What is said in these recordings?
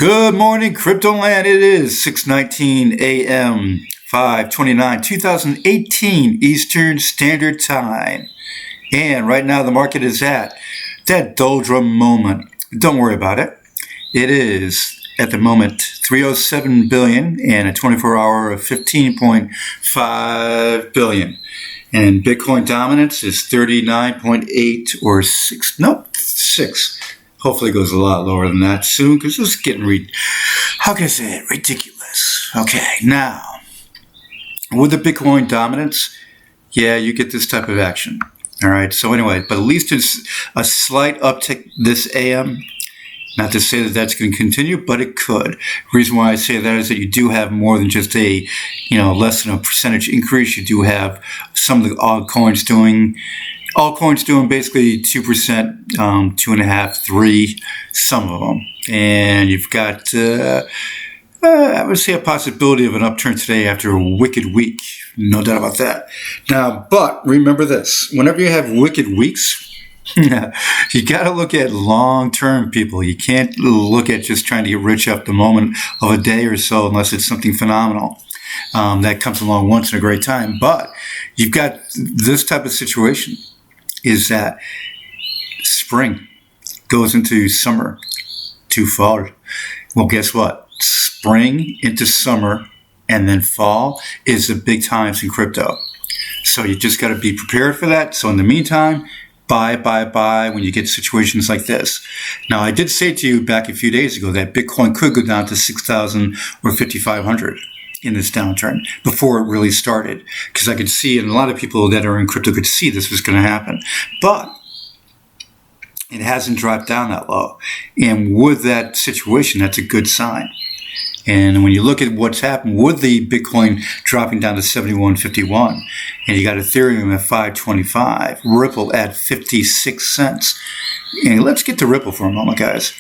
Good morning, Cryptoland. It is 6:19 a.m., 5/29/2018 Eastern Standard Time. And right now the market is at that doldrum moment. Don't worry about it. It is at the moment 307 billion and a 24-hour of 15.5 billion. And Bitcoin dominance is 39.8 or 6. Nope, 6. Hopefully it goes a lot lower than that soon because it's getting, how can I say it, ridiculous. Okay, now, with the Bitcoin dominance, yeah, you get this type of action. All right, so anyway, but at least it's a slight uptick this AM. Not to say that that's going to continue, but it could. The reason why I say that is that you do have more than just a, less than a percentage increase. You do have some of the altcoins doing basically 2%, 2.5%, 3%, some of them. And you've got, I would say, a possibility of an upturn today after a wicked week. No doubt about that. Now, but remember this. Whenever you have wicked weeks, you got to look at long-term people. You can't look at just trying to get rich off the moment of a day or so unless it's something phenomenal that comes along once in a great time. But you've got this type of situation is that spring goes into summer to fall. Well, guess what? Spring into summer and then fall is the big times in crypto. So you just got to be prepared for that. So in the meantime, buy when you get situations like this. Now, I did say to you back a few days ago that Bitcoin could go down to 6,000 or 5,500 in this downturn before it really started, because I could see, and a lot of people that are in crypto could see this was going to happen. But it hasn't dropped down that low. And with that situation, that's a good sign. And when you look at what's happened with the Bitcoin dropping down to 71.51, and you got Ethereum at 5.25, Ripple at 56 cents. And let's get to Ripple for a moment, guys.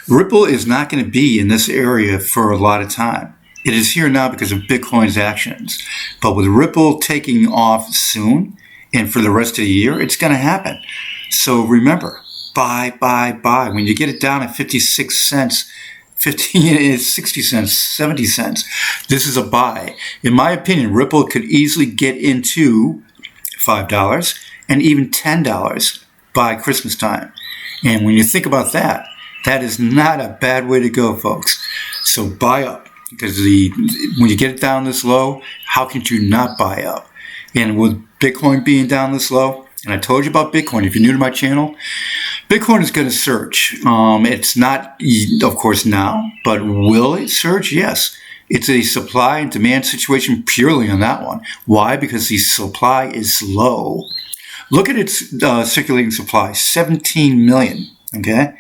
Ripple is not going to be in this area for a lot of time. It is here now because of Bitcoin's actions. But with Ripple taking off soon, and for the rest of the year, it's going to happen. So remember, buy. When you get it down at 56 cents, 60 cents, 70 cents, this is a buy. In my opinion, Ripple could easily get into $5 and even $10 by Christmas time. And when you think about that, that is not a bad way to go, folks. So buy up. Because when you get it down this low, how can you not buy up? And with Bitcoin being down this low, and I told you about Bitcoin, if you're new to my channel, Bitcoin is going to surge. It's not, of course, now, but will it surge? Yes. It's a supply and demand situation purely on that one. Why? Because the supply is low. Look at its circulating supply, 17 million, okay?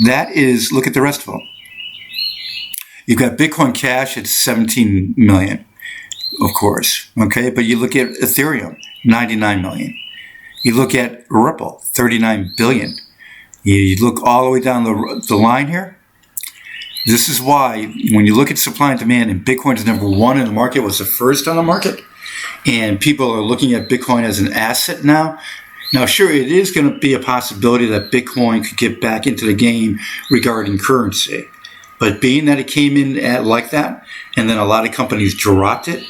That is, look at the rest of them. You've got Bitcoin Cash at 17 million, of course, okay? But you look at Ethereum, 99 million. You look at Ripple, 39 billion. You look all the way down the line here. This is why when you look at supply and demand, and Bitcoin is number one in the market, was the first on the market, and people are looking at Bitcoin as an asset now. Now, sure, it is going to be a possibility that Bitcoin could get back into the game regarding currency. But being that it came in at like that, and then a lot of companies dropped it,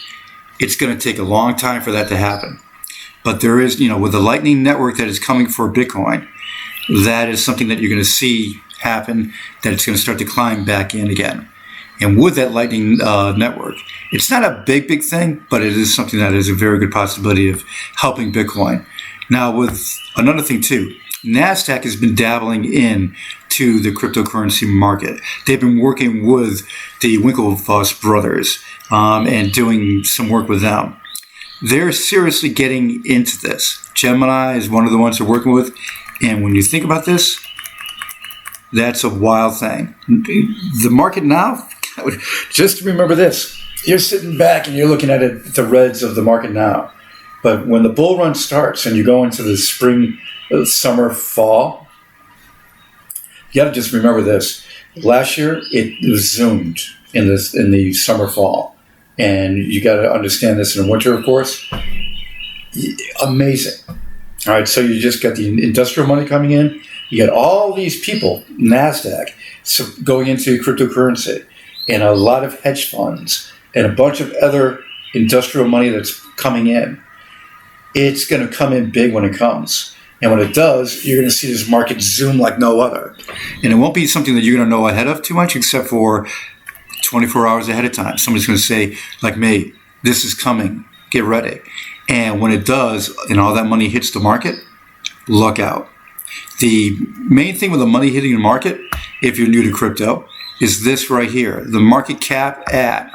it's going to take a long time for that to happen. But there is, with the Lightning Network that is coming for Bitcoin, that is something that you're going to see happen, that it's going to start to climb back in again. And with that Lightning Network, it's not a big thing, but it is something that is a very good possibility of helping Bitcoin. Now, with another thing too, Nasdaq has been dabbling in to the cryptocurrency market. They've been working with the Winklevoss brothers and doing some work with them. They're seriously getting into this. Gemini is one of the ones they're working with. And when you think about this, that's a wild thing. The market now, just remember this. You're sitting back and you're looking at it, the reds of the market now. But when the bull run starts and you go into the spring, summer, fall, you got to just remember this. Last year, it was zoomed in the summer, fall. And you got to understand this in the winter, of course. Amazing. All right, so you just got the industrial money coming in. You got all these people, Nasdaq, so going into cryptocurrency, and a lot of hedge funds, and a bunch of other industrial money that's coming in. It's going to come in big when it comes. And when it does, you're going to see this market zoom like no other. And it won't be something that you're going to know ahead of too much, except for 24 hours ahead of time. Somebody's going to say, like me, this is coming. Get ready. And when it does, and all that money hits the market, look out. The main thing with the money hitting the market, if you're new to crypto, is this right here. The market cap at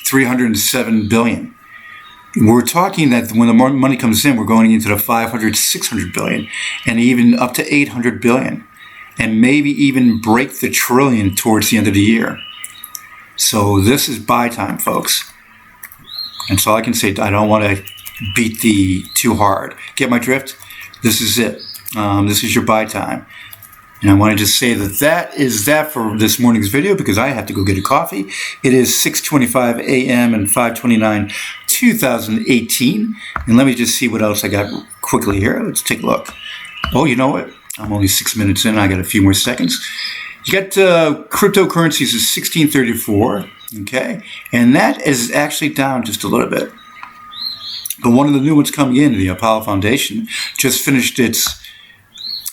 $307 billion. We're talking that when the money comes in, we're going into the 500, 600 billion, and even up to 800 billion, and maybe even break the trillion towards the end of the year. So this is buy time, folks. And so I can say, I don't want to beat the too hard. Get my drift? This is it. This is your buy time. And I wanted to say that is that for this morning's video, because I have to go get a coffee. It is 6:25 a.m. and 5/29, 2018. And let me just see what else I got quickly here. Let's take a look. Oh, you know what? I'm only 6 minutes in. I got a few more seconds. You got cryptocurrencies is 1634. Okay. And that is actually down just a little bit. But one of the new ones coming in, the Apollo Foundation, just finished its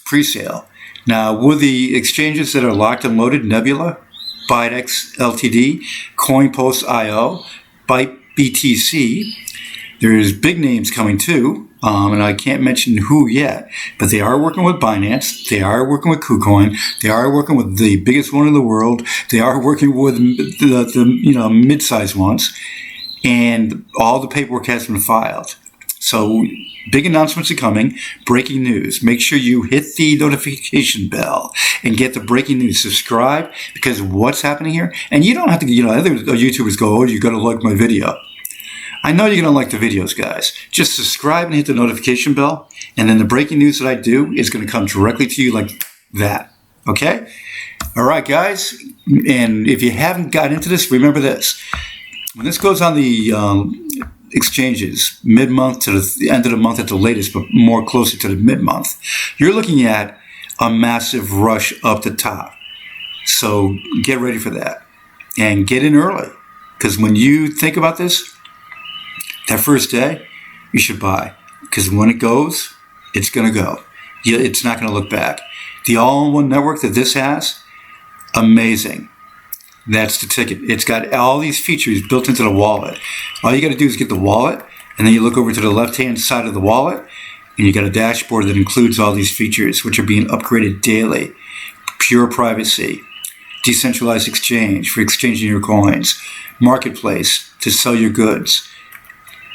pre-sale. Now, with the exchanges that are locked and loaded, Nebula, ByteX Ltd, CoinPost.io, Byte BTC, there's big names coming too, and I can't mention who yet, but they are working with Binance, they are working with KuCoin, they are working with the biggest one in the world, they are working with the mid-sized ones, and all the paperwork has been filed. So big announcements are coming. Breaking news. Make sure you hit the notification bell and get the breaking news. Subscribe, because what's happening here, and you don't have to, other YouTubers go, oh, you got to like my video. I know you're going to like the videos, guys. Just subscribe and hit the notification bell, and then the breaking news that I do is going to come directly to you like that. Okay? All right, guys. And if you haven't got into this, remember this. When this goes on the exchanges mid-month to the end of the month at the latest, but more closer to the mid-month, you're looking at a massive rush up the top. So get ready for that and get in early, because when you think about this, that first day, you should buy, because when it goes, it's going to go. It's not going to look back. The all-in-one network that this has, amazing. That's the ticket. It's got all these features built into the wallet. All you got to do is get the wallet, and then you look over to the left-hand side of the wallet, and you got a dashboard that includes all these features, which are being upgraded daily. Pure privacy, decentralized exchange for exchanging your coins, marketplace to sell your goods,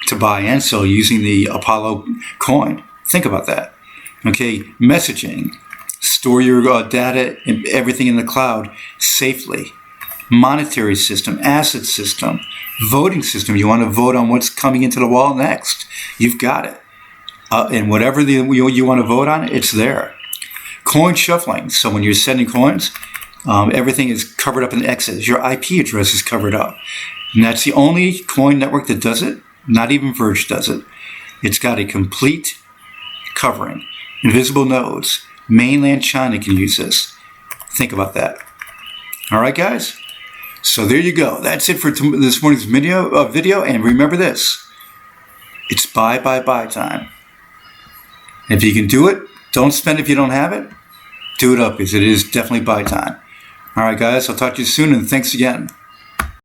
to buy and sell using the Apollo coin. Think about that. Okay, messaging, store your data and everything in the cloud safely. Monetary system, asset system, voting system. You want to vote on what's coming into the wall next. You've got it. And whatever you want to vote on, it's there. Coin shuffling. So when you're sending coins, everything is covered up in X's. Your IP address is covered up. And that's the only coin network that does it. Not even Verge does it. It's got a complete covering. Invisible nodes. Mainland China can use this. Think about that. All right, guys? So there you go. That's it for this morning's video. And remember this. It's buy time. If you can do it, don't spend if you don't have it. Do it up, because it is definitely buy time. All right, guys. I'll talk to you soon, and thanks again.